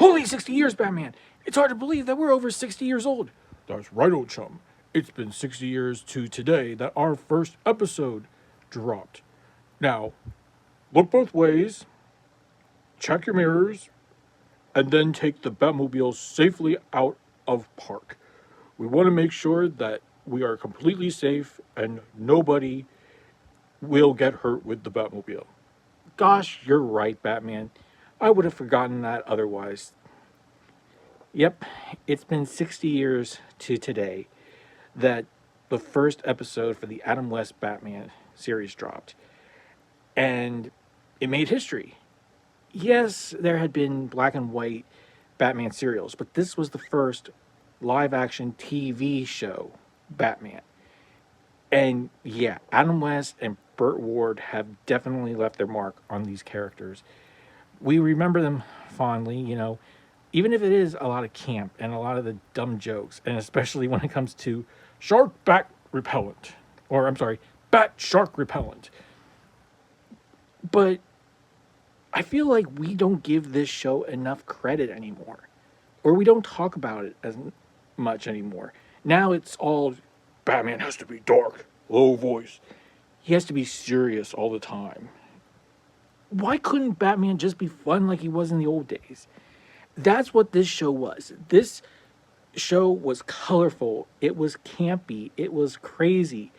Only 60 years, Batman. It's hard to believe that we're over 60 years old. That's right, old chum. It's been 60 years to today that our first episode dropped. Now, look both ways, check your mirrors, and then take the Batmobile safely out of park. We want to make sure that we are completely safe and nobody will get hurt with the Batmobile. Gosh, you're right, Batman. I would have forgotten that otherwise. Yep, it's been 60 years to today that the first episode for the Adam West Batman series dropped. And it made history. Yes, there had been black and white Batman serials, but this was the first live action TV show Batman. And yeah, Adam West and Burt Ward have definitely left their mark on these characters. We remember them fondly, even if it is a lot of camp and a lot of the dumb jokes, and especially when it comes to shark bat repellent, or I'm sorry, bat shark repellent. But I feel like we don't give this show enough credit anymore, or we don't talk about it as much anymore. Now it's all Batman has to be dark, low voice. he has to be serious all the time. Why couldn't Batman just be fun like he was in the old days? That's what this show was. This show was colorful. It was campy. It was crazy.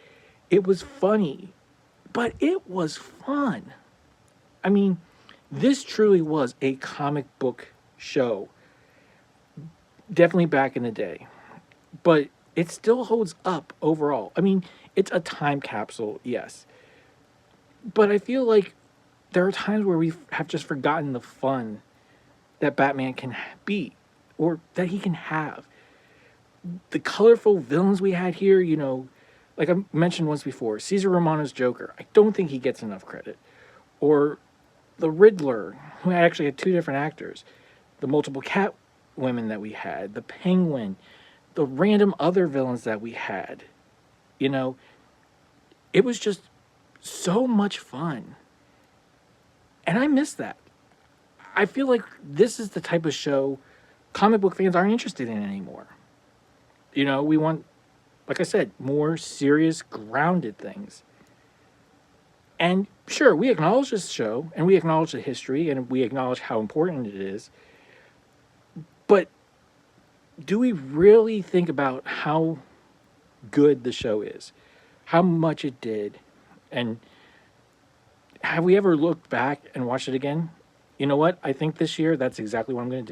It was funny. But it was fun. I mean, this truly was a comic book show. Definitely back in the day. But it still holds up overall. I mean, it's a time capsule, yes. But I feel like there are times where we have just forgotten the fun that Batman can be, or that he can have. The colorful villains we had here, like I mentioned once before, Caesar Romano's Joker, I don't think he gets enough credit. Or the Riddler, who actually had two different actors. The multiple cat women that we had, the Penguin, the random other villains that we had. It was just so much fun. And I miss that. I feel like this is the type of show comic book fans aren't interested in anymore. We want, like I said, more serious, grounded things. And sure, we acknowledge this show, and we acknowledge the history, and we acknowledge how important it is. But do we really think about how good the show is? How much it did? And have we ever looked back and watched it again? You know what? I think this year, that's exactly what I'm going to do.